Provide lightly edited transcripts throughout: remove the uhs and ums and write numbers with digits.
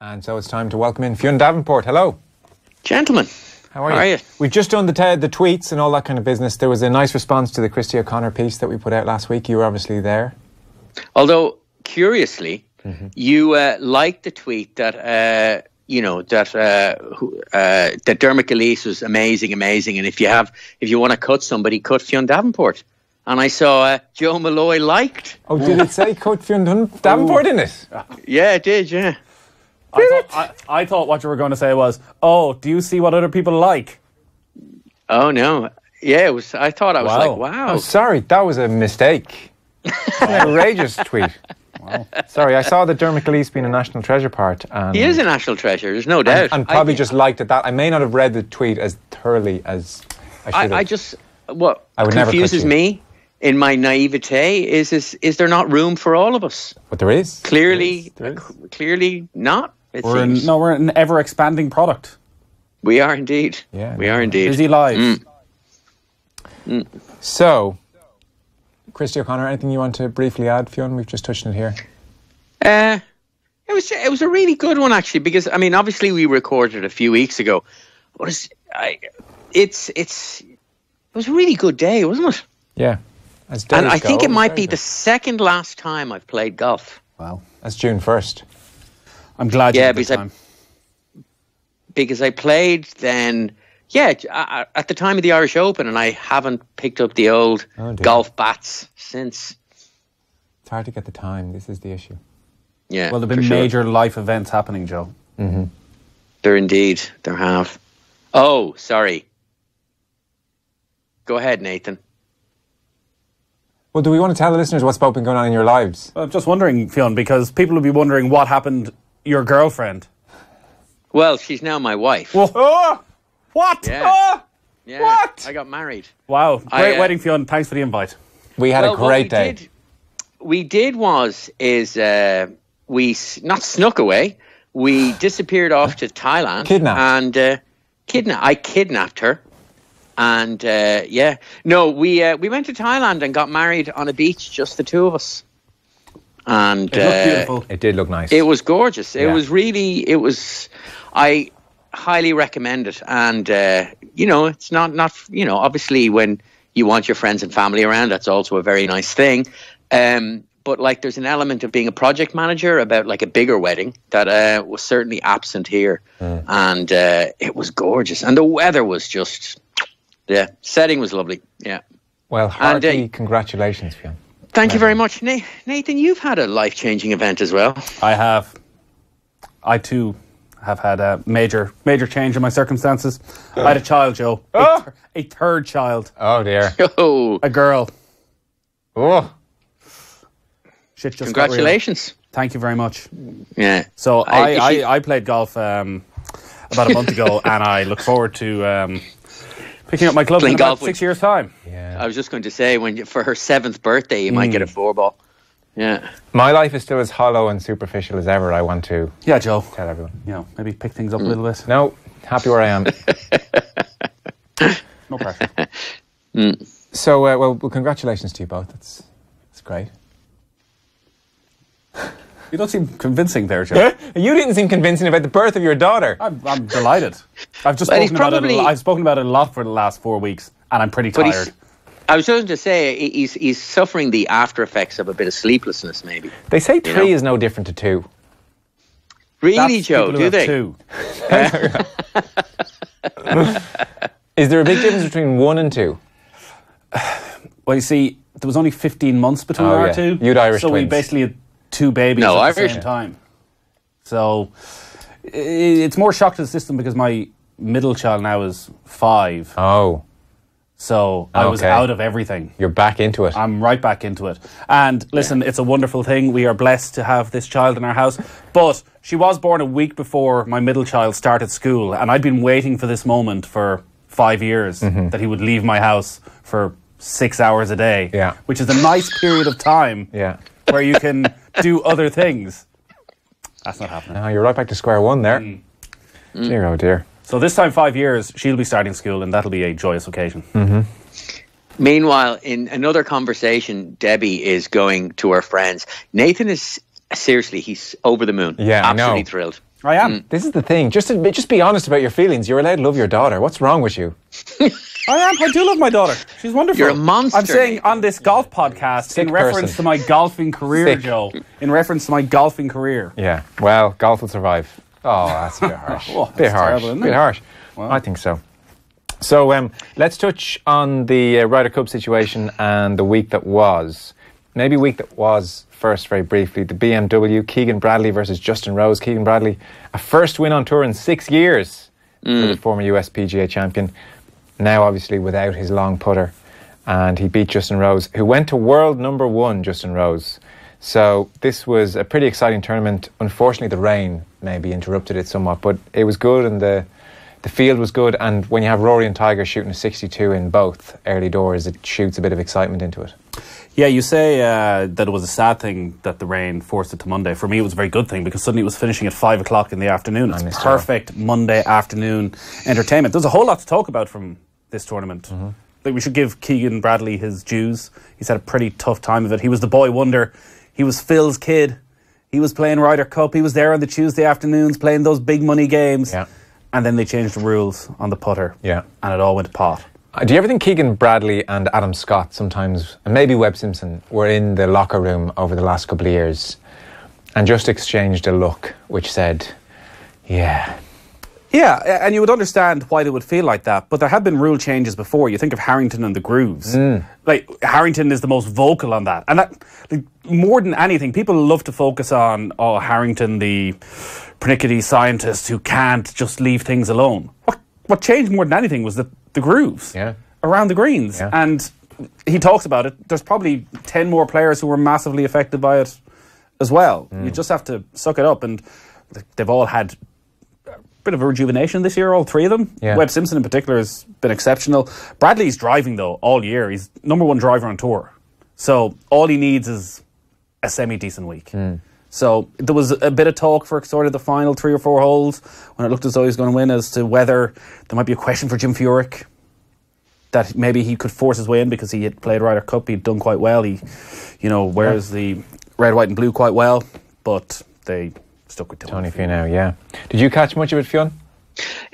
And so it's time to welcome in Fionn Daveport. Hello. Gentlemen. How are you? We've just done the tweets and all that kind of business. There was a nice response to the Christy O'Connor piece that we put out last week. You were obviously there. Although, curiously, you liked the tweet that, that Dermot Gilleese was amazing. And if you want to cut somebody, cut Fionn Daveport. And I saw Joe Malloy liked. Oh, did it say cut Fionn Daveport in it? Yeah, it did, yeah. I thought what you were going to say was, oh, do you see what other people like? Oh, no. Yeah, it was. I thought I was like, wow. Oh, sorry, that was a mistake. An outrageous tweet. Wow. Sorry, I saw that Dermot Gilleese being a national treasure part. And he is a national treasure, there's no doubt. And probably just liked it. That I may not have read the tweet as thoroughly as I should have. What confuses me in my naivete is there not room for all of us? But there is. Clearly not. We're an ever-expanding product. We are indeed. Yeah, we are indeed. Busy lives. So, Christy O'Connor, anything you want to briefly add, Fionn? We've just touched on it here. It was a really good one, actually, because, I mean, obviously we recorded a few weeks ago. It was a really good day, wasn't it? Yeah. And I think it might be the second last time I've played golf. Wow. That's June 1st. I'm glad you had the time. Because I played then, at the time of the Irish Open, and I haven't picked up the old golf bats since. It's hard to get the time. This is the issue. Yeah. Well, there have been major life events happening, Joe. Mm-hmm. There have. Oh, sorry. Go ahead, Nathan. Well, do we want to tell the listeners what's been going on in your lives? I'm just wondering, Fionn, because people will be wondering what happened. Your girlfriend. Well, she's now my wife. Whoa. Oh, what? Yeah. Oh, yeah. What? I got married. Wow. Great wedding, Fionn. Thanks for the invite. We had a great day. We not snuck away. We disappeared off to Thailand. Kidnapped. And I kidnapped her. And we went to Thailand and got married on a beach, just the two of us. And it looked beautiful. It did look nice. It was gorgeous. I highly recommend it. And it's not obviously when you want your friends and family around, that's also a very nice thing. But like there's an element of being a project manager about like a bigger wedding that was certainly absent here. And it was gorgeous. And the weather was just, the setting was lovely. Yeah. Well, hearty congratulations, Fionn. Thank you very much. Nathan, you've had a life-changing event as well. I have. I, too, have had a major change in my circumstances. I had a child, Joe. A third child. Oh, dear. Oh. A girl. Oh. Shit just Congratulations. Got real. Thank you very much. Yeah. So I played golf about a month ago, and I look forward to picking up my clubs in about 6 years' time. Yeah. I was just going to say, for her 7th birthday, you might get a 4-ball. Yeah. My life is still as hollow and superficial as ever. I want to Joe. Tell everyone. Maybe pick things up a little bit. No, happy where I am. No pressure. So, well, congratulations to you both. That's great. You don't seem convincing there, Joe. You didn't seem convincing about the birth of your daughter. I'm delighted. I've just spoken about it a lot for the last 4 weeks, and I'm pretty tired. I was going to say he's suffering the after effects of a bit of sleeplessness, maybe. They say 3 is no different to 2. Really, Joe? Do they? 2. Is there a big difference between 1 and 2? Well, you see, there was only 15 months between our two. You'd Irish twins. So we basically had 2 babies at the same time. So it's more shock to the system because my middle child now is 5. Oh. So I was out of everything. You're back into it. I'm right back into it. And listen, it's a wonderful thing. We are blessed to have this child in our house. But she was born a week before my middle child started school. And I'd been waiting for this moment for 5 years that he would leave my house for 6 hours a day. Yeah. Which is a nice period of time where you can do other things. That's not happening. No, you're right back to square one there. Dear, oh dear. So this time, 5 years, she'll be starting school, and that'll be a joyous occasion. Meanwhile, in another conversation, Debbie is going to her friends. Nathan is, seriously, he's over the moon. Yeah, absolutely thrilled. I am. This is the thing. Just be honest about your feelings. You're allowed to love your daughter. What's wrong with you? I am. I do love my daughter. She's wonderful. You're a monster. I'm saying on this golf podcast, in reference to my golfing career, Joe. In reference to my golfing career. Yeah. Well, golf will survive. Oh, that's a bit harsh. Bit harsh. Terrible, isn't it? Bit harsh. Wow. I think so. So let's touch on the Ryder Cup situation and the week that was. Maybe week that was first, very briefly. The BMW, Keegan Bradley versus Justin Rose. Keegan Bradley, a first win on tour in 6 years for the former US PGA champion. Now, obviously, without his long putter. And he beat Justin Rose, who went to world number 1, Justin Rose. So this was a pretty exciting tournament. Unfortunately, the rain maybe interrupted it somewhat, but it was good and the field was good. And when you have Rory and Tiger shooting a 62 in both early doors, it shoots a bit of excitement into it. Yeah, you say that it was a sad thing that the rain forced it to Monday. For me, it was a very good thing because suddenly it was finishing at 5 o'clock in the afternoon. It's perfect Monday afternoon entertainment. There's a whole lot to talk about from this tournament. Like, we should give Keegan Bradley his dues. He's had a pretty tough time of it. He was the boy wonder. He was Phil's kid. He was playing Ryder Cup. He was there on the Tuesday afternoons playing those big money games. Yeah. And then they changed the rules on the putter. Yeah. And it all went to pot. Do you ever think Keegan Bradley and Adam Scott sometimes, and maybe Webb Simpson, were in the locker room over the last couple of years and just exchanged a look which said, yeah. Yeah, and you would understand why they would feel like that, but there have been rule changes before. You think of Harrington and the Grooves. Like, Harrington is the most vocal on that. And that, like, more than anything, people love to focus on, Harrington, the pernickety scientist who can't just leave things alone. What changed more than anything was the grooves around the greens. Yeah. And he talks about it. There's probably 10 more players who were massively affected by it as well. You just have to suck it up. And they've all had a bit of a rejuvenation this year, all three of them. Yeah. Webb Simpson in particular has been exceptional. Bradley's driving, though, all year. He's #1 driver on tour. So all he needs is a semi-decent week. So there was a bit of talk for sort of the final 3 or 4 holes when it looked as though he was going to win as to whether there might be a question for Jim Furyk, that maybe he could force his way in because he had played Ryder Cup, he'd done quite well, he, wears the red, white and blue quite well, but they stuck with Tony Finau, yeah. Did you catch much of it, Fionn?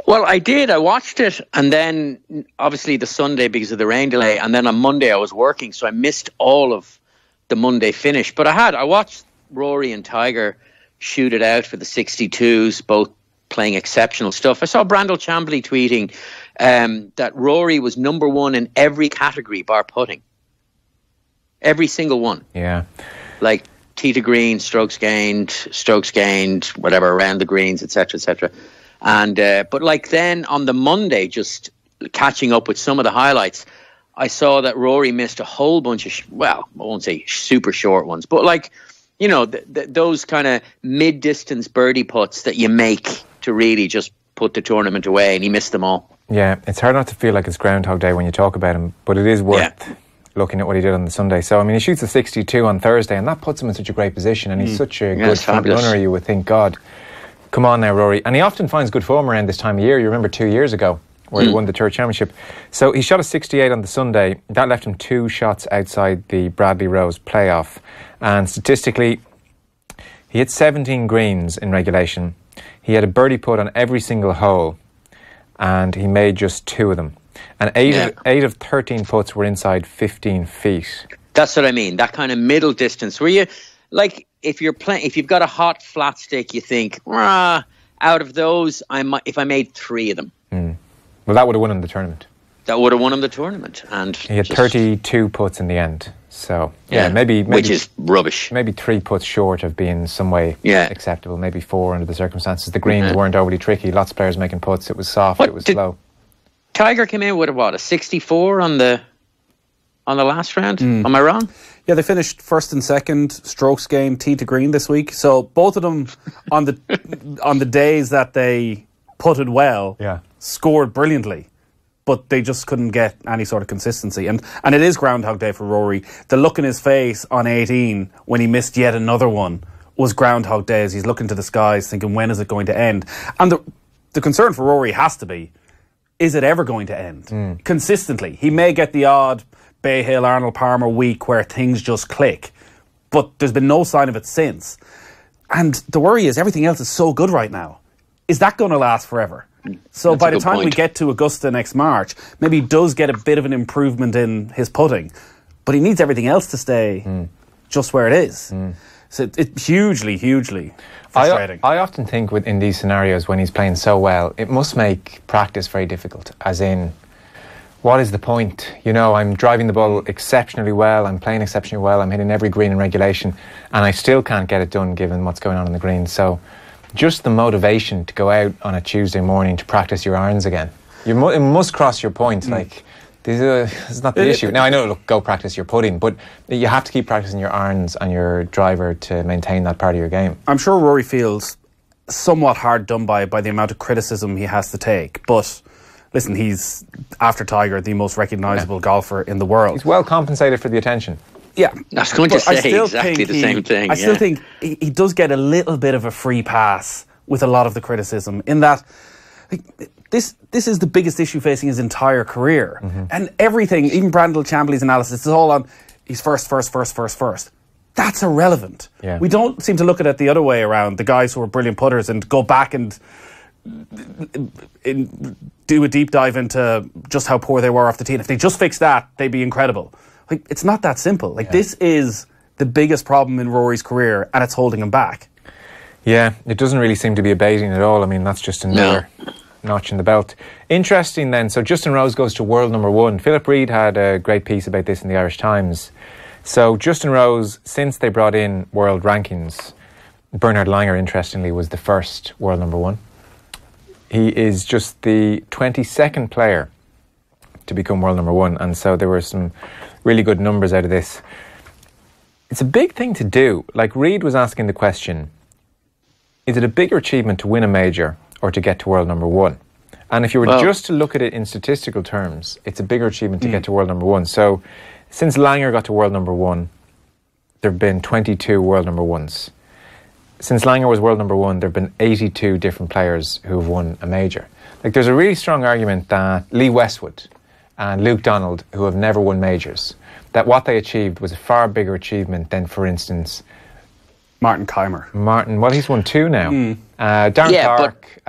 Well, I did. I watched it, and then obviously the Sunday because of the rain delay, and then on Monday I was working, so I missed all of the Monday finish. But I watched Rory and Tiger shoot it out for the 62s, both playing exceptional stuff. I saw Brandel Chambly tweeting that Rory was #1 in every category bar putting. Every single one. Yeah. Like tee to green, strokes gained, whatever, around the greens, etc., etc. And but like then on the Monday, just catching up with some of the highlights, I saw that Rory missed a whole bunch of, I won't say super short ones, but like, those kind of mid-distance birdie putts that you make to really just put the tournament away, and he missed them all. Yeah, it's hard not to feel like it's Groundhog Day when you talk about him, but it is worth looking at what he did on the Sunday. So, I mean, he shoots a 62 on Thursday, and that puts him in such a great position, and he's such a good front runner, you would think, God, come on now, Rory. And he often finds good form around this time of year. You remember 2 years ago where he won the Tour Championship. So he shot a 68 on the Sunday. That left him 2 shots outside the Bradley-Rose playoff. And statistically, he hit 17 greens in regulation. He had a birdie putt on every single hole, and he made just 2 of them. And 8 of 13 putts were inside 15 feet. That's what I mean. That kind of middle distance where you, like, if you've got a hot flat stick, you think, out of those, if I made 3 of them. Well, that would have won him the tournament. That would have won him the tournament. And he had 32 putts in the end. So, maybe which is rubbish. Maybe 3 putts short of being some way acceptable. Maybe 4 under the circumstances. The greens weren't overly tricky. Lots of players making putts. It was soft. It was slow. Tiger came in with a 64 on the last round. Am I wrong? Yeah, they finished first and second strokes gained tee to green this week. So both of them on the days that they putted well, scored brilliantly. But they just couldn't get any sort of consistency. And it is Groundhog Day for Rory. The look in his face on 18 when he missed yet another one was Groundhog Day as he's looking to the skies thinking, when is it going to end? And the concern for Rory has to be, is it ever going to end? Consistently. He may get the odd Bay Hill, Arnold Palmer week where things just click. But there's been no sign of it since. And the worry is everything else is so good right now. Is that going to last forever? So That's by a the good time we point. get to Augusta next March, maybe he does get a bit of an improvement in his putting, but he needs everything else to stay just where it is. So it's hugely, hugely frustrating. I often think in these scenarios when he's playing so well, it must make practice very difficult, as in, what is the point? You know, I'm driving the ball exceptionally well, I'm playing exceptionally well, I'm hitting every green in regulation, and I still can't get it done given what's going on the green. So just the motivation to go out on a Tuesday morning to practice your irons again. It must cross your point. Like, it's not the issue. Now, I know, look, go practice your putting, but you have to keep practicing your irons and your driver to maintain that part of your game. I'm sure Rory feels somewhat hard done by the amount of criticism he has to take, but listen, he's, after Tiger, the most recognisable golfer in the world. He's well compensated for the attention. Yeah. I was going to say exactly the same thing. I still think he does get a little bit of a free pass with a lot of the criticism, in that like, this is the biggest issue facing his entire career. And everything, even Brandel Chambly's analysis, is all on he's first. That's irrelevant. Yeah. We don't seem to look at it the other way around, the guys who are brilliant putters, and go back and do a deep dive into just how poor they were off the tee. And if they just fix that, they'd be incredible. Like, it's not that simple. Like, this is the biggest problem in Rory's career, and it's holding him back. Yeah, it doesn't really seem to be abating at all. I mean, that's just another notch in the belt. Interesting then, so Justin Rose goes to world number 1. Philip Reed had a great piece about this in the Irish Times. So Justin Rose, since they brought in world rankings, Bernhard Langer, interestingly, was the first world number 1. He is just the 22nd player to become world number 1, and so there were some really good numbers out of this. It's a big thing to do. Like, Reed was asking the question, is it a bigger achievement to win a major or to get to world number 1? And if you were just to look at it in statistical terms, it's a bigger achievement to get to world number 1. So since Langer got to world number 1, there have been 22 world number 1s. Since Langer was world number 1, there have been 82 different players who have won a major. Like, there's a really strong argument that Lee Westwood and Luke Donald, who have never won majors, that what they achieved was a far bigger achievement than, for instance, Martin Keimer. Well, he's won 2 now. Darren Clark,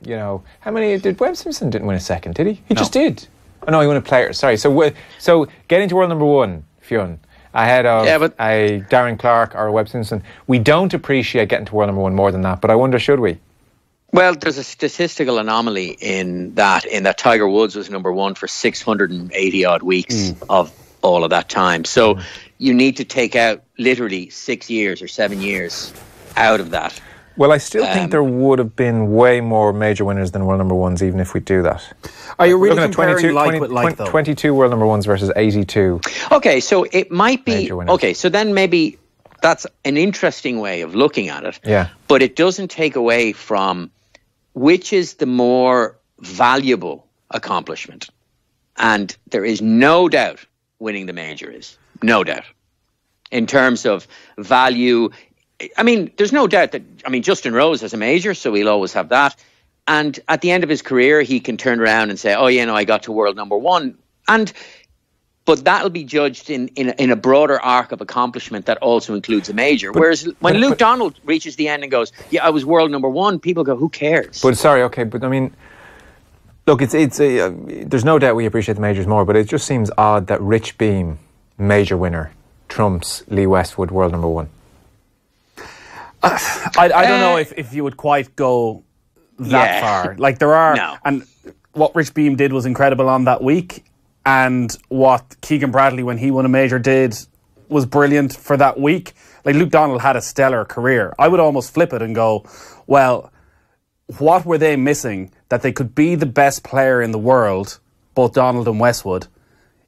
you know, how many did Webb Simpson didn't win a second, did he? He just did. Oh no, he won a player. Sorry. So getting to world number 1, Fionn, ahead of a Darren Clark or a Webb Simpson, we don't appreciate getting to world number 1 more than that, but I wonder, should we? Well, there's a statistical anomaly in that Tiger Woods was number 1 for 680 odd weeks of all of that time. So you need to take out literally 6 years or 7 years out of that. Well, I still think there would have been way more major winners than world number 1s, even if we do that. Are you really looking comparing 22, like 20, with like, though? 22 world number 1s versus 82. Okay, so it might be... major winners. Okay, so then maybe that's an interesting way of looking at it. Yeah. But it doesn't take away from which is the more valuable accomplishment. And there is no doubt winning the major is. No doubt. In terms of value, I mean, there's no doubt that, I mean, Justin Rose has a major, so he'll always have that. And at the end of his career, he can turn around and say, oh, you know, I got to world number 1. But that'll be judged in a broader arc of accomplishment that also includes a major. Whereas when Luke Donald reaches the end and goes, yeah, I was world number 1, people go, who cares? But sorry, okay, but I mean, look, there's no doubt we appreciate the majors more, but it just seems odd that Rich Beam, major winner, trumps Lee Westwood, world number 1. I don't know if you would quite go that far. Like, there are... And what Rich Beam did was incredible on that week. And what Keegan Bradley, when he won a major, did was brilliant for that week. Like, Luke Donald had a stellar career. I would almost flip it and go, well, what were they missing that they could be the best player in the world, both Donald and Westwood,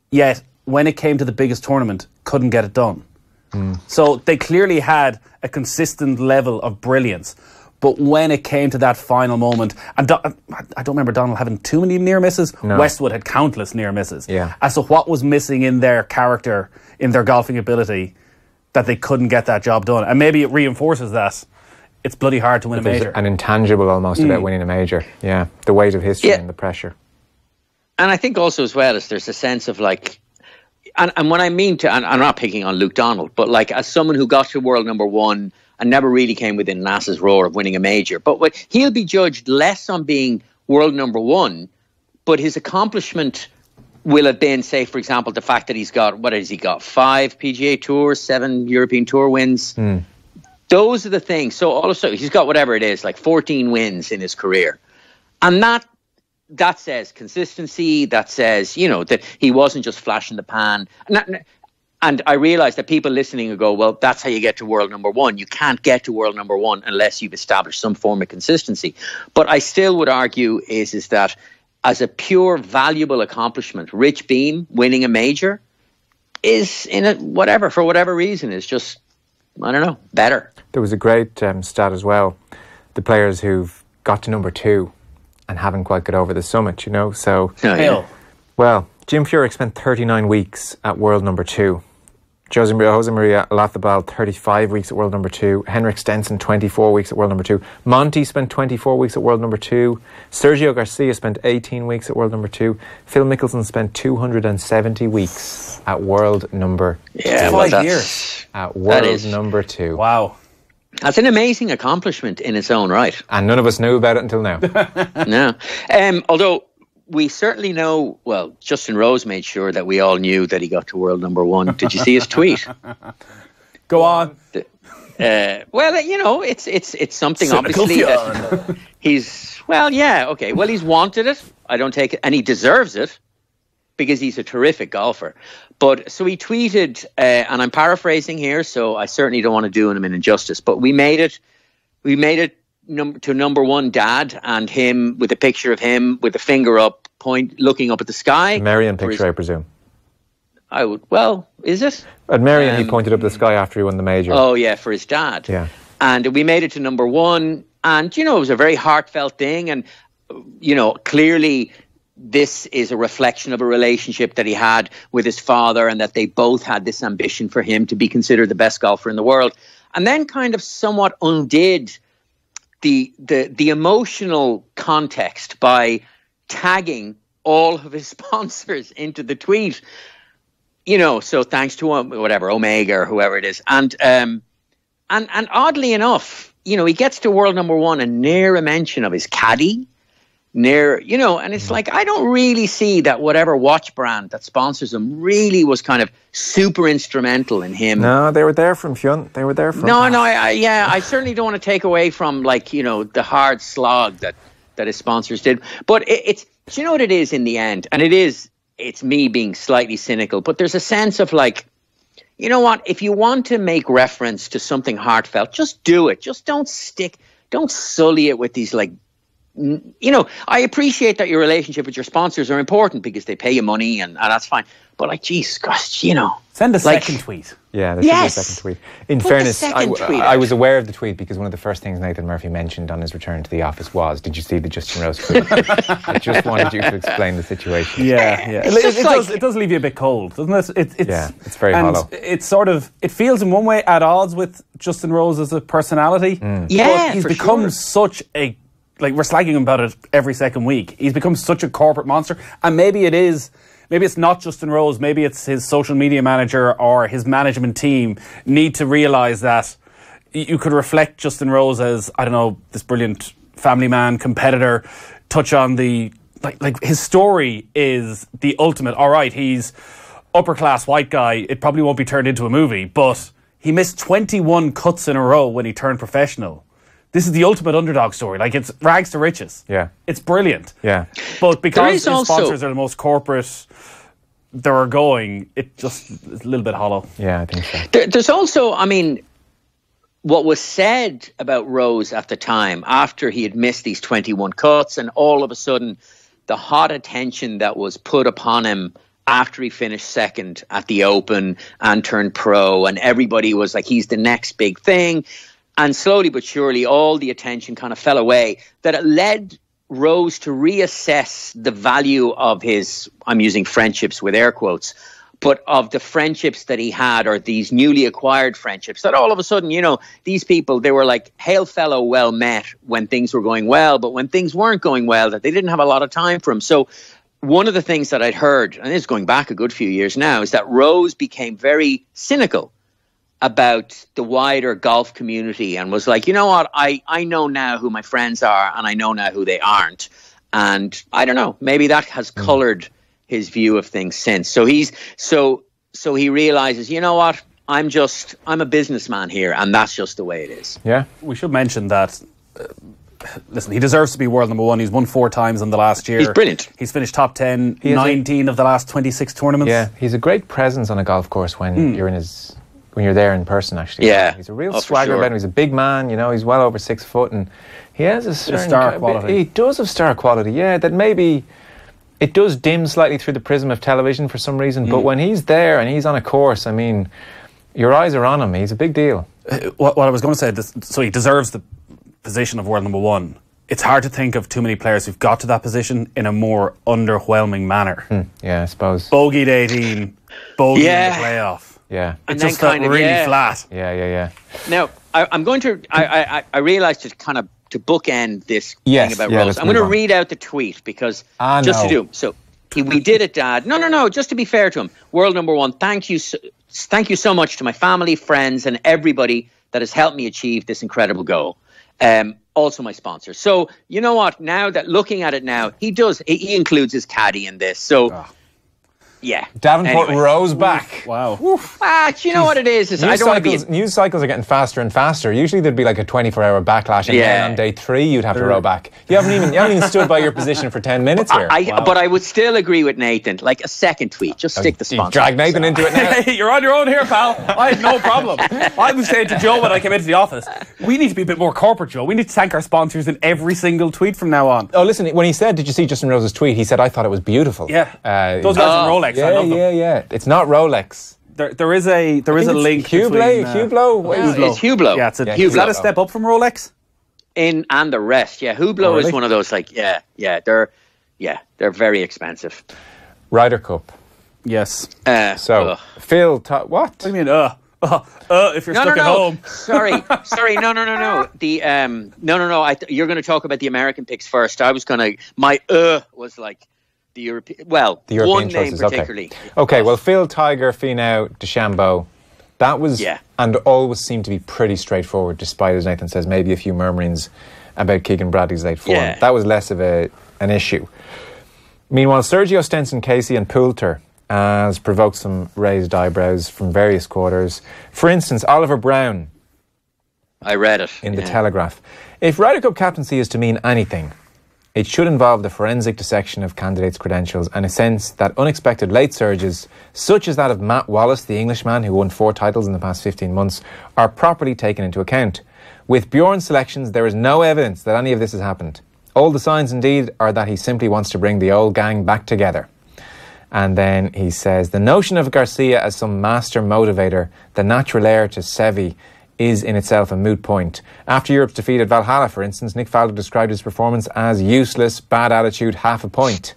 yet when it came to the biggest tournament, couldn't get it done? So they clearly had a consistent level of brilliance. But when it came to that final moment, and I don't remember Donald having too many near misses. No. Westwood had countless near misses. Yeah. As to what was missing in their character, in their golfing ability, that they couldn't get that job done. And maybe it reinforces that it's bloody hard to win a major. An intangible almost about winning a major. Yeah, the weight of history and the pressure. And I think also as well is there's a sense of like, and when I mean to, and I'm not picking on Luke Donald, but like as someone who got to world number 1 and never really came within an ass's roar of winning a major. But he'll be judged less on being world number one, but his accomplishment will have been, say, for example, the fact that he's got, 5 PGA Tours, 7 European Tour wins. Those are the things. So also he's got whatever it is, like 14 wins in his career. And that says consistency. That says, that he wasn't just flash in the pan. And I realize that people listening will go, well, that's how you get to world number one. You can't get to world number one unless you've established some form of consistency. But I still would argue is that as a pure valuable accomplishment, Rich Beem winning a major is for whatever reason, is just, I don't know, better. There was a great stat as well. The players who've got to number 2 and haven't quite got over the summit, So, well, Jim Furyk spent 39 weeks at world number 2. Jose Maria Olazabal, 35 weeks at world number 2. Henrik Stenson, 24 weeks at world number 2. Monty spent 24 weeks at world number 2. Sergio Garcia spent 18 weeks at world number 2. Phil Mickelson spent 270 weeks at world number 2. Yeah, 5 years. At world number 2. Wow. That's an amazing accomplishment in its own right. And none of us knew about it until now. No. Although we certainly know, well, Justin Rose made sure that we all knew that he got to world number 1. Did you see his tweet? Go on. Well, it's something, Cynical obviously, Fionn. that he's wanted it. I don't take it. And he deserves it because he's a terrific golfer. But so he tweeted, and I'm paraphrasing here, so I certainly don't want to do him an injustice, but we made it to number 1 dad, and him with a picture of him with a finger up, looking up at the sky. Marion picture, I presume. Is it? At Marion, he pointed up the sky after he won the major. Oh, yeah, for his dad. Yeah. And we made it to number 1, and, it was a very heartfelt thing, and, clearly this is a reflection of a relationship that he had with his father, and that they both had this ambition for him to be considered the best golfer in the world. And then kind of somewhat undid the emotional context by tagging all of his sponsors into the tweet. So thanks to Omega or whoever it is. And oddly enough, he gets to world number 1 and near a mention of his caddy. And it's like, I don't really see that whatever watch brand that sponsors him really was kind of super instrumental in him. No, they were there from Fionn. They were there from. No, I certainly don't want to take away from the hard slog that his sponsors did. But it's do you know what it is in the end? And it's me being slightly cynical, but there's a sense of like, you know what? If you want to make reference to something heartfelt, just do it. Just don't sully it with these like. I appreciate that your relationship with your sponsors are important because they pay you money and that's fine. But like, geez, gosh, Send a second tweet. Yeah, there should be a second tweet. In fairness, I was aware of the tweet because one of the first things Nathan Murphy mentioned on his return to the office was, did you see the Justin Rose tweet? I just wanted you to explain the situation. Yeah. It does leave you a bit cold, doesn't it? It's very hollow. It feels in one way at odds with Justin Rose as a personality. Yeah, but he's become such a... Like, we're slagging him about it every second week. He's become such a corporate monster. And maybe it's not Justin Rose. Maybe it's his social media manager or his management team need to realise that you could reflect Justin Rose as, I don't know, this brilliant family man, competitor, touch on the... Like his story is the ultimate. All right, he's upper class white guy. It probably won't be turned into a movie, but he missed 21 cuts in a row when he turned professional. This is the ultimate underdog story. Like, it's rags to riches. Yeah. It's brilliant. Yeah. But because his sponsors are the most corporate they're going, it just is a little bit hollow. Yeah, I think so. There's also, what was said about Rose at the time, after he had missed these 21 cuts, and all of a sudden, the hot attention that was put upon him after he finished second at the Open and turned pro, and everybody was like, he's the next big thing. And slowly but surely, all the attention kind of fell away, that it led Rose to reassess the value of his, I'm using friendships with air quotes, but of the friendships that he had, or these newly acquired friendships, that all of a sudden, these people, they were like, hail fellow, well met when things were going well, but when things weren't going well, that they didn't have a lot of time for him. So one of the things that I'd heard, and this is going back a good few years now, is that Rose became very cynical about the wider golf community and was like, you know what, I know now who my friends are and I know now who they aren't. And I don't know, maybe that has coloured his view of things since. So he realises, you know what, I'm a businessman here, and that's just the way it is. Yeah. We should mention that, listen, he deserves to be world number one. He's won 4 times in the last year. He's brilliant. He's finished top 10, 19 of the last 26 tournaments. Yeah, he's a great presence on a golf course when you're there in person, actually. Yeah. He's a real swagger about him. He's a big man, he's well over 6 foot, and he has a certain star quality. He does have star quality, yeah, that maybe it does dim slightly through the prism of television for some reason, but when he's there and he's on a course, I mean, your eyes are on him. He's a big deal. What I was going to say, so he deserves the position of world number one. It's hard to think of too many players who've got to that position in a more underwhelming manner. Yeah, I suppose. Bogeyed 18, bogeyed in the playoff. Yeah. It just felt really flat. Yeah. Now, I'm going to, I realised to bookend this thing about Rose. I'm going to read out the tweet because to do. So we did it, Dad. No. Just to be fair to him, world number one. Thank you so much to my family, friends, and everybody that has helped me achieve this incredible goal. Also my sponsor. So you know what? Now that looking at it now, he includes his caddy in this. So. Yeah. Daveport rose back. Wow. Do you know what it is? I don't want to be... News cycles are getting faster and faster. Usually there'd be like a 24-hour backlash, and then on day 3 you'd have to row back. You haven't even stood by your position for 10 minutes here. But I would still agree with Nathan. Like a second tweet. Just stick the sponsor. Drag Nathan into it now. You're on your own here, pal. I had no problem. I was saying to Joe when I came into the office, we need to be a bit more corporate, Joe. We need to thank our sponsors in every single tweet from now on. Oh, listen, when he said, did you see Justin Rose's tweet? He said, I thought it was beautiful. Yeah. Those guys in Rolex, I love them. Yeah. It's not Rolex. There is a link. Hublot? It's Hublot. Yeah, Hublot. Is that a step up from Rolex? And the rest, yeah. Hublot is one of those they're very expensive. Ryder Cup. Yes. Phil, what? What do you mean? If you're stuck at home. Sorry. No. You're going to talk about the American picks first. I was going to. My was like. The European one name choices, particularly. Okay, well, Phil, Tiger, Finau, DeChambeau, that was, and always seemed to be pretty straightforward, despite, as Nathan says, maybe a few murmurings about Keegan Bradley's late form. That was less of an issue. Meanwhile, Sergio Stenson, Casey and Poulter has provoked some raised eyebrows from various quarters. For instance, Oliver Brown. I read it. In the Telegraph. If Ryder Cup captaincy is to mean anything, it should involve the forensic dissection of candidates' credentials and a sense that unexpected late surges, such as that of Matt Wallace, the Englishman who won 4 titles in the past 15 months, are properly taken into account. With Bjorn's selections, there is no evidence that any of this has happened. All the signs, indeed, are that he simply wants to bring the old gang back together. And then he says, the notion of Garcia as some master motivator, the natural heir to Seve, is in itself a moot point. After Europe's defeat at Valhalla, for instance, Nick Faldo described his performance as useless, bad attitude, half a point.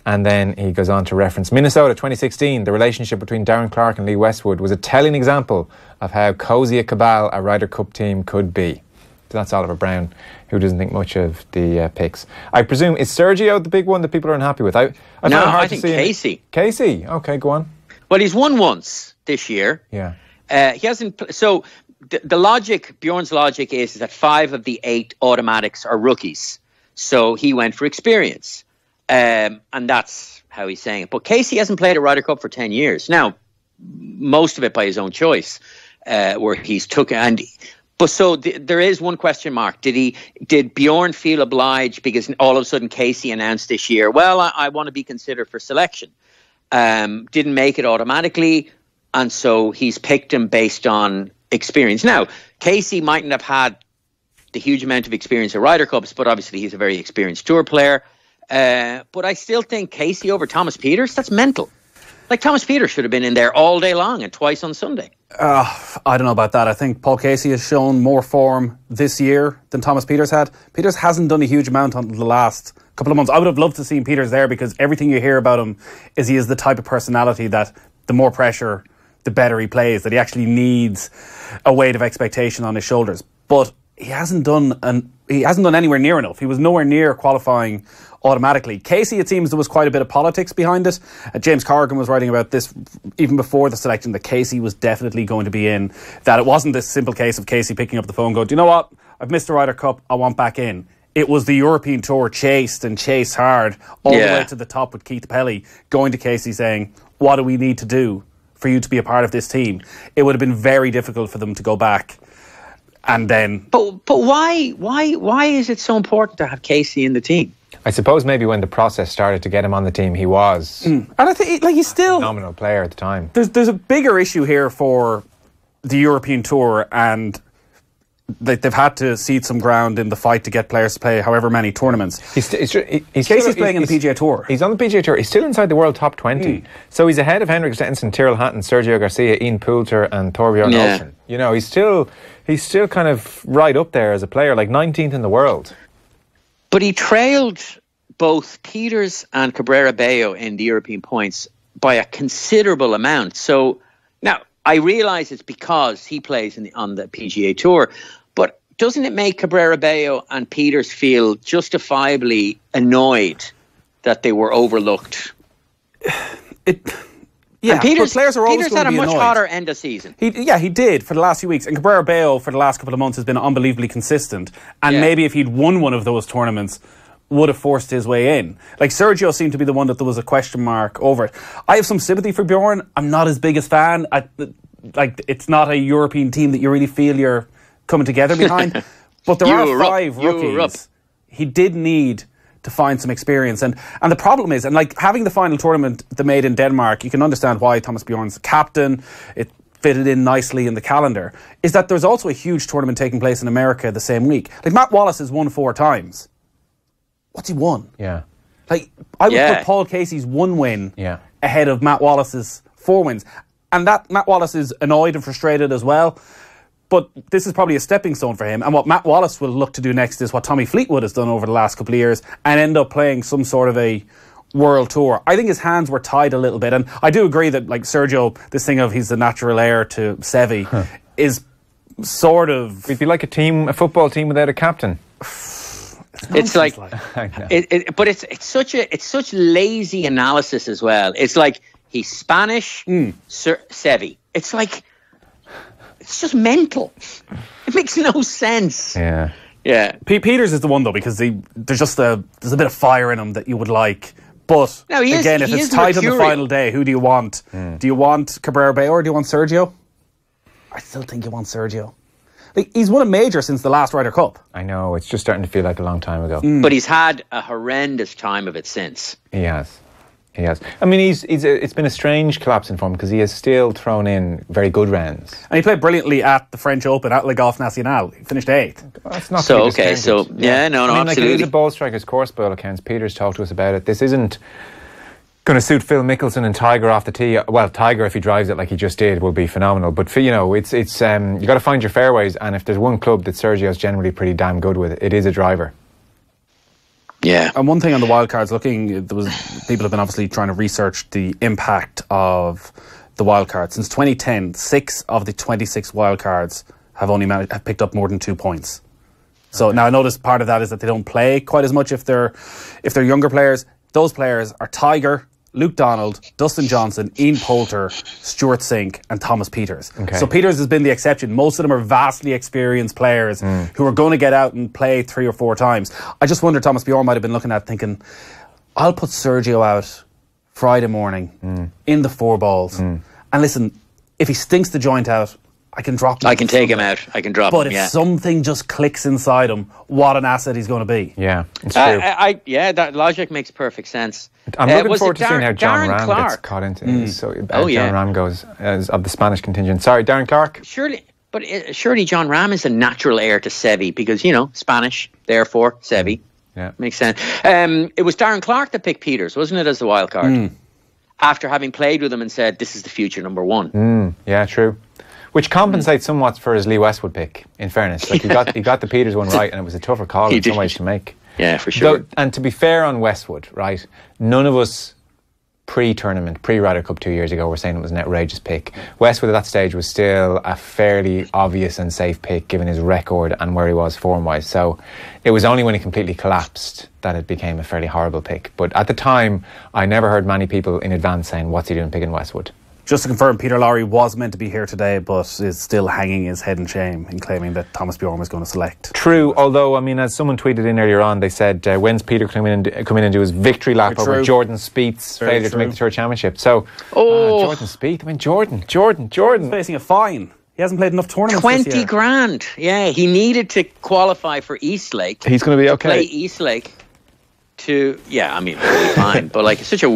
And then he goes on to reference Minnesota 2016. The relationship between Darren Clarke and Lee Westwood was a telling example of how cosy a cabal a Ryder Cup team could be. So that's Oliver Brown, who doesn't think much of the picks. I presume, is Sergio the big one that people are unhappy with? I think Casey. Casey? Okay, go on. Well, he's won once this year. Yeah. He hasn't... So... The logic, Bjorn's logic is that 5 of the 8 automatics are rookies. So he went for experience. And that's how he's saying it. But Casey hasn't played a Ryder Cup for 10 years. Now, most of it by his own choice, where he's took... there is one question mark. Did Bjorn feel obliged because all of a sudden Casey announced this year, well, I want to be considered for selection. Didn't make it automatically. And so he's picked him based on... experience. Now, Casey mightn't have had the huge amount of experience at Ryder Cups, but obviously he's a very experienced tour player. But I still think Casey over Thomas Pieters, that's mental. Like Thomas Pieters should have been in there all day long and twice on Sunday. I don't know about that. I think Paul Casey has shown more form this year than Thomas Pieters had. Pieters hasn't done a huge amount on the last couple of months. I would have loved to see Pieters there because everything you hear about him is he is the type of personality that the more pressure, the better he plays, that he actually needs a weight of expectation on his shoulders. But he hasn't done he hasn't done anywhere near enough. He was nowhere near qualifying automatically. Casey, it seems there was quite a bit of politics behind it. James Corrigan was writing about this even before the selection, that Casey was definitely going to be in, that it wasn't this simple case of Casey picking up the phone and going, do you know what, I've missed the Ryder Cup, I want back in. It was the European Tour chased hard all the way to the top with Keith Pelly going to Casey saying, what do we need to do for you to be a part of this team? It would have been very difficult for them to go back. And then, but why is it so important to have Casey in the team? I suppose maybe when the process started to get him on the team, he was and I think he's still a phenomenal player at the time. There's a bigger issue here for the European Tour, and they've had to cede some ground in the fight to get players to play however many tournaments. Casey's playing in the PGA Tour. He's on the PGA Tour. He's still inside the world top 20. So he's ahead of Henrik Stenson, Tyrrell Hatton, Sergio Garcia, Ian Poulter and Thorbjorn Olsen. You know, he's still kind of right up there as a player, like 19th in the world. But he trailed both Peters and Cabrera Bello in the European points by a considerable amount. So now I realise it's because he plays on the PGA Tour, but doesn't it make Cabrera Bello and Peters feel justifiably annoyed that they were overlooked? Yeah, and Peters players are always Peters had a much annoyed. hotter end of season. He did for the last few weeks. And Cabrera Bello for the last couple of months has been unbelievably consistent. And maybe if he'd won one of those tournaments, would have forced his way in. Like Sergio seemed to be the one that there was a question mark over it. I have some sympathy for Bjorn. I'm not his biggest fan. It's not a European team that you really feel you're coming together behind. But there are 5 rookies. He did need to find some experience. And the problem is, and like having the final tournament they made in Denmark, you can understand why Thomas Bjorn's captain, it fitted in nicely in the calendar, is that there's also a huge tournament taking place in America the same week. Like Matt Wallace has won 4 times. What's he won? Yeah. Like I would put Paul Casey's 1 win ahead of Matt Wallace's 4 wins. And that Matt Wallace is annoyed and frustrated as well. But this is probably a stepping stone for him. And what Matt Wallace will look to do next is what Tommy Fleetwood has done over the last couple of years and end up playing some sort of a world tour. I think his hands were tied a little bit. And I do agree that, like Sergio, this thing of he's the natural heir to Seve is sort of... It'd be like a football team without a captain. It's like, but it's such lazy analysis as well. It's like he's Spanish, Seve. It's like... It's just mental. It makes no sense. Yeah. Peters is the one though, because there's a bit of fire in him that you would like. But again, if it's tight on the final day, who do you want? Do you want Cabrera Bello or do you want Sergio? I still think you want Sergio. Like, he's won a major since the last Ryder Cup. I know, it's just starting to feel like a long time ago. But he's had a horrendous time of it since. He has. I mean, it's been a strange collapse in form because he has still thrown in very good rounds. And he played brilliantly at the French Open, at Le Golf National. He finished 8th. That's not so okay. So, absolutely. Like, it is a ball strikers course by all accounts. Peter's talked to us about it. This isn't going to suit Phil Mickelson and Tiger off the tee. Well, Tiger, if he drives it like he just did, will be phenomenal. But, it's you got to find your fairways. And if there's one club that Sergio's generally pretty damn good with, it is a driver. Yeah. And one thing on the wildcards, people have been obviously trying to research the impact of the wildcard. Since 2010, 6 of the 26 wildcards have picked up more than 2 points. So now I notice part of that is that they don't play quite as much if they're younger players. Those players are Tiger, Luke Donald, Dustin Johnson, Ian Poulter, Stuart Sink and Thomas Peters. Okay. So Peters has been the exception. Most of them are vastly experienced players who are going to get out and play 3 or 4 times. I just wonder Thomas Bjorn might have been looking at thinking, I'll put Sergio out Friday morning in the 4 balls. And listen, if he stinks the joint out, I can drop him. I can take him out. I can drop him. But if something just clicks inside him, what an asset he's going to be. Yeah, it's true. That logic makes perfect sense. I'm looking forward to seeing how John Ram gets caught into it. John Ram goes as of the Spanish contingent. Sorry, Darren Clark. Surely John Ram is a natural heir to Seve because, Spanish, therefore Seve. Yeah. Makes sense. It was Darren Clark that picked Peters, wasn't it, as the wild card? After having played with him and said, this is the future number 1. Yeah, true. Which compensates somewhat for his Lee Westwood pick, in fairness. Like he got the Peters one right, and it was a tougher call in some ways to make. Yeah, for sure. And to be fair on Westwood, right, none of us pre-tournament, pre-Ryder Cup 2 years ago, were saying it was an outrageous pick. Westwood at that stage was still a fairly obvious and safe pick given his record and where he was form-wise. So it was only when he completely collapsed that it became a fairly horrible pick. But at the time, I never heard many people in advance saying, what's he doing picking Westwood? Just to confirm, Peter Lowry was meant to be here today, but is still hanging his head in shame in claiming that Thomas Bjorn was going to select. True, although, I mean, as someone tweeted in earlier on, they said, when's Peter come in and do his victory lap over Jordan Spieth's failure to make the Tour Championship? So, Jordan Spieth, I mean, Jordan. He's facing a fine. He hasn't played enough tournaments 20 grand. Yeah, he needed to qualify for Eastlake. He's going to be okay. Play Eastlake to, I mean, it'll be fine. But like, it's such a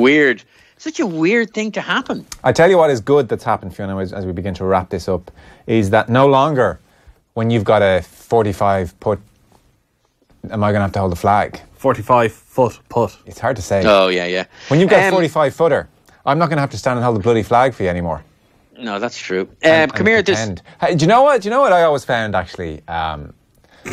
weird thing to happen. I tell you what is good that's happened, Fiona, as we begin to wrap this up, is that no longer, when you've got a 45 putt, am I going to have to hold the flag? 45 foot putt. It's hard to say. Oh, yeah. When you've got a 45 footer, I'm not going to have to stand and hold the bloody flag for you anymore. No, that's true. Come here. Do you know what? I always found, actually,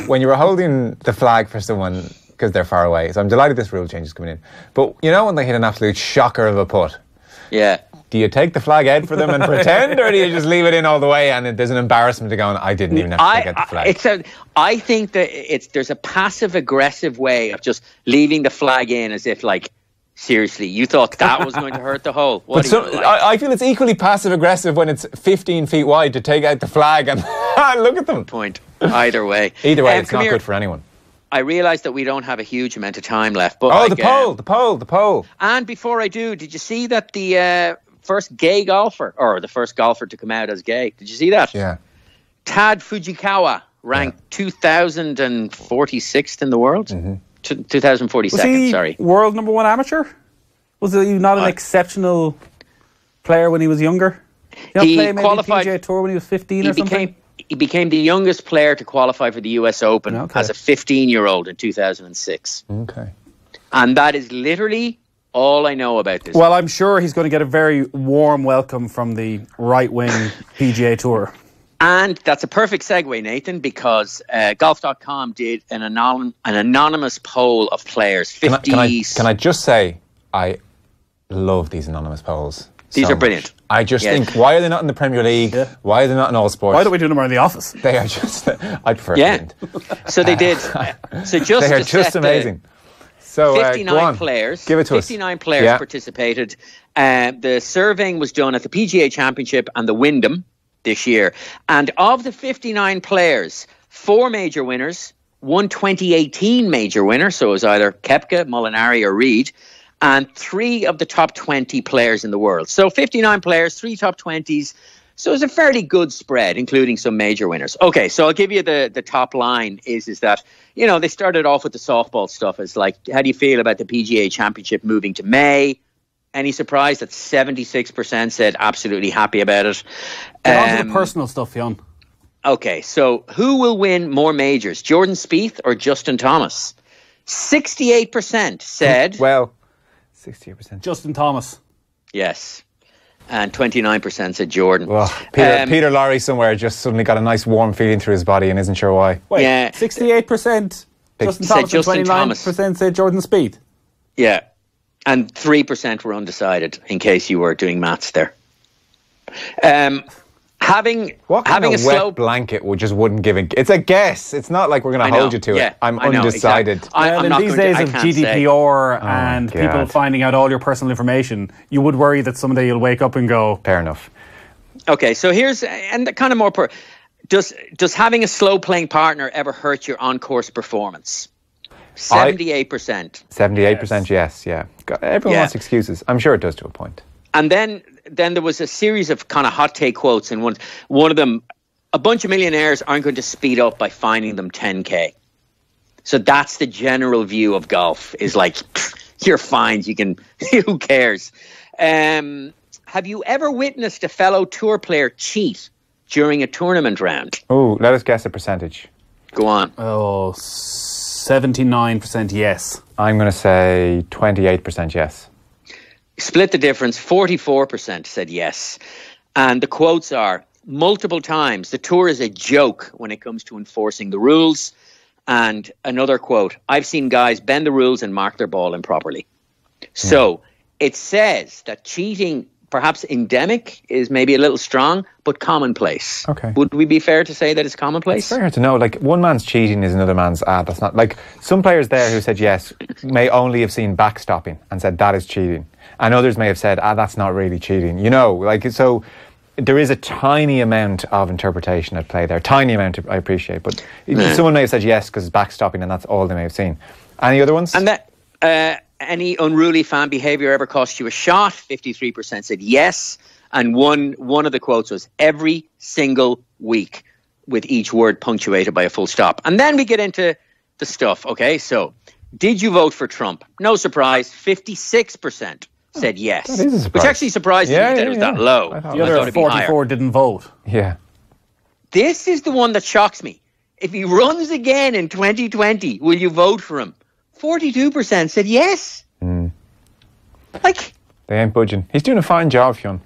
when you were holding the flag for someone because they're far away. So I'm delighted this rule change is coming in. But you know when they hit an absolute shocker of a putt? Yeah. Do you take the flag out for them and pretend, or do you just leave it in all the way and there's an embarrassment to go, I didn't even have to take out the flag? I think that there's a passive-aggressive way of just leaving the flag in as if, like, seriously, you thought that was going to hurt the hole? I feel it's equally passive-aggressive when it's 15 feet wide to take out the flag and look at them. Point. Either way. It's not good for anyone. I realise that we don't have a huge amount of time left. But the poll. And before I do, did you see that the first gay golfer, or the first golfer to come out as gay, did you see that? Yeah. Tad Fujikawa ranked 2046th in the world. 2042nd, sorry. World number one amateur? Was he not an exceptional player when he was younger? He qualified the PGA Tour when he was 15 or something? He became the youngest player to qualify for the US Open as a 15-year-old in 2006. Okay. And that is literally all I know about this. Well, I'm sure he's going to get a very warm welcome from the right-wing PGA Tour. And that's a perfect segue, Nathan, because golf.com did an anonymous poll of players. Can I just say, I love these anonymous polls. These are brilliant. I just think, why are they not in the Premier League? Yeah. Why are they not in all sports? Why don't we do them around the office? They are just, I prefer it. So they did. So just they are just amazing. So 59 players. Give it to us. 59 players participated. The surveying was done at the PGA Championship and the Wyndham this year. And of the 59 players, 4 major winners, 1 2018 major winner, so it was either Koepka, Molinari or Reed, and 3 of the top 20 players in the world. So 59 players, 3 top 20s. So it's a fairly good spread, including some major winners. Okay, so I'll give you the top line is that, they started off with the softball stuff. It's like, how do you feel about the PGA Championship moving to May? Any surprise that 76% said absolutely happy about it? Get on to the personal stuff, Fionn. Okay, so who will win more majors, Jordan Spieth or Justin Thomas? 68% said... 68%. Justin Thomas. Yes. And 29% said Jordan. Well, Peter Lowry somewhere just suddenly got a nice warm feeling through his body and isn't sure why. Wait, 68% Justin Thomas and 29% said Jordan Spieth. Yeah. And 3% were undecided, in case you were doing maths there. Having a slow blanket wouldn't give it. It's a guess. It's not like we're going to hold you to it. I'm undecided. Exactly. In these days of GDPR and people finding out all your personal information, you would worry that someday you'll wake up and go, fair enough. Okay, so here's and kind of more. Does having a slow playing partner ever hurt your on course performance? 78%. 78%, yes, yeah. Everyone wants excuses. I'm sure it does to a point. And then there was a series of kind of hot take quotes, and one of them, a bunch of millionaires aren't going to speed up by fining them 10K. So that's the general view of golf, is like, you're fine, who cares? Have you ever witnessed a fellow tour player cheat during a tournament round? Oh, let us guess a percentage. Go on. 79% yes. I'm going to say 28% yes. Split the difference. 44% said yes. And the quotes are, multiple times, the tour is a joke when it comes to enforcing the rules. And another quote, I've seen guys bend the rules and mark their ball improperly. So it says that cheating, perhaps endemic, is maybe a little strong, but commonplace. Okay. Would we be fair to say that it's commonplace? It's very hard to know. Like, one man's cheating is another man's, that's not... Like, some players there who said yes may only have seen backstopping and said that is cheating. And others may have said, that's not really cheating. You know, like, so there is a tiny amount of interpretation at play there. Tiny amount, I appreciate. But someone may have said yes because it's backstopping and that's all they may have seen. Any other ones? And that... any unruly fan behaviour ever cost you a shot? 53% said yes. And one of the quotes was, every single week, with each word punctuated by a full stop. And then we get into the stuff, okay? So, did you vote for Trump? No surprise, 56% said yes. That is a surprise. Which actually surprised me that it was that low. The other 44 didn't vote. Yeah. This is the one that shocks me. If he runs again in 2020, will you vote for him? 42% said yes. Like, they ain't budging. He's doing a fine job, Fionn.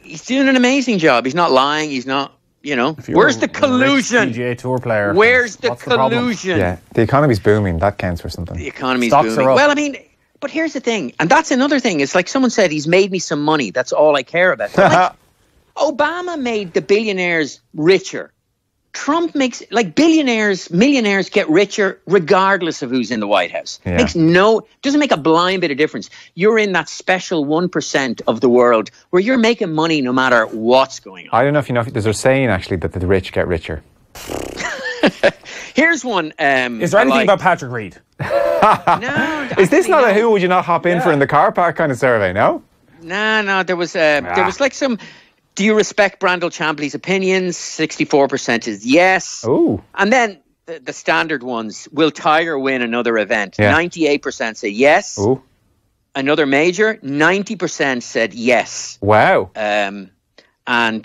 He's doing an amazing job. He's not lying. He's not, where's the collusion? PGA Tour player. Where's the collusion? Yeah, the economy's booming. That counts for something. The economy's Stocks booming. are up. Well, I mean, but here's the thing, and that's another thing. It's like someone said, he's made me some money. That's all I care about. Like, Obama made the billionaires richer. Trump makes, like, millionaires get richer regardless of who's in the White House. Yeah. Doesn't make a blind bit of difference. You're in that special 1% of the world where you're making money no matter what's going on. I don't know if you know, there's a saying actually that the rich get richer. Here's one. Is there anything about Patrick Reed? No. Is this not no. a who would you not hop in for in the car park kind of survey, no? No. There was like some... Do you respect Brandel Champley's opinions? 64% is yes. Ooh. And then the standard ones. Will Tiger win another event? Yeah. 98% say yes. Ooh. Another major? 90% said yes. Wow. And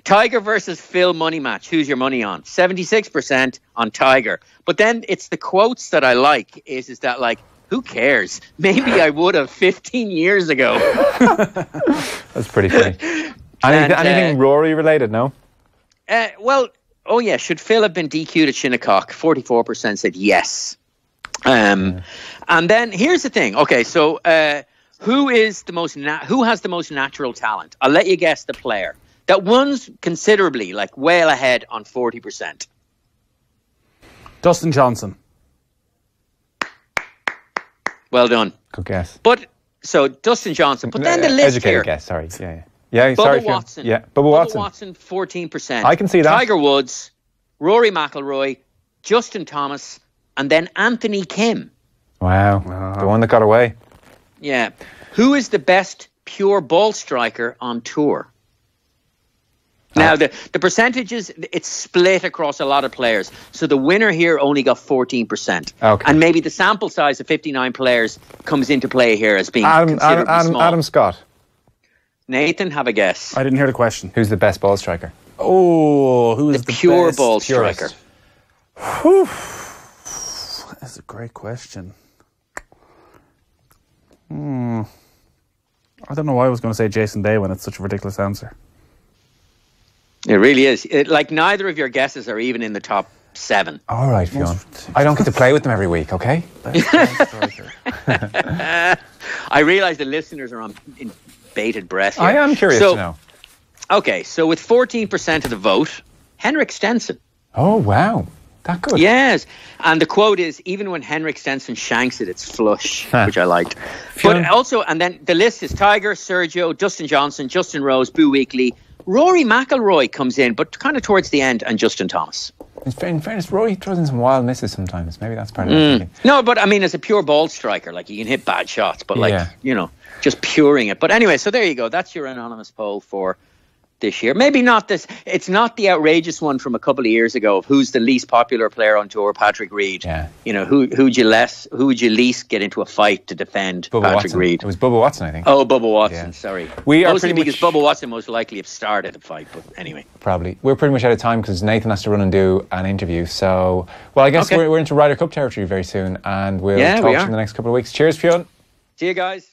Tiger versus Phil money match. Who's your money on? 76% on Tiger. But then it's the quotes that I like is that like, who cares? Maybe I would have 15 years ago. That's pretty funny. Anything Rory related, no? Should Phil have been DQ'd at Shinnecock? 44% said yes. And then here's the thing. Okay, so who has the most natural talent? I'll let you guess the player. That one's considerably, like, well ahead on 40%. Dustin Johnson. Well done. Good guess. But so Dustin Johnson. But then the list educated here. guess. Sorry. Yeah. Bubba Sorry, Watson. Yeah. Bubba Watson. 14%. I can see that. Tiger Woods, Rory McIlroy, Justin Thomas, and then Anthony Kim. Wow. The one that got away. Yeah. Who is the best pure ball striker on tour? Now, the percentages, it's split across a lot of players. So the winner here only got 14%. Okay. And maybe the sample size of 59 players comes into play here as being considerably small. Adam Scott. Nathan, have a guess. I didn't hear the question. Who's the best ball striker? Oh, who is the pure best ball striker? Whew. That's a great question. I don't know why I was going to say Jason Day when it's such a ridiculous answer. It really is. Like, neither of your guesses are even in the top 7. All right, Fionn. I don't get to play with them every week, okay? I realise the listeners are in bated breath here. I am curious to know. Okay, so with 14% of the vote, Henrik Stenson. Oh, wow. That good? Yes. And the quote is, even when Henrik Stenson shanks it, it's flush, which I liked. But also, and then the list is Tiger, Sergio, Dustin Johnson, Justin Rose, Boo Weekley, Rory McIlroy comes in, but kind of towards the end, and Justin Thomas. In fairness, Rory throws in some wild misses sometimes. Maybe that's part of it. No, but I mean, as a pure ball striker, like, you can hit bad shots, but just puring it. But anyway, so there you go. That's your anonymous poll for this year. Maybe not this. It's not the outrageous one from a couple of years ago of who's the least popular player on tour, Patrick Reed. Yeah. Who would you least get into a fight to defend Patrick Reed? It was Bubba Watson, I think. Oh, Bubba Watson. Sorry. We are mostly pretty because Bubba Watson most likely have started a fight. But anyway, probably we're pretty much out of time because Nathan has to run and do an interview. So, I guess we're into Ryder Cup territory very soon, and we'll talk to you in the next couple of weeks. Cheers, Fionn. See you guys.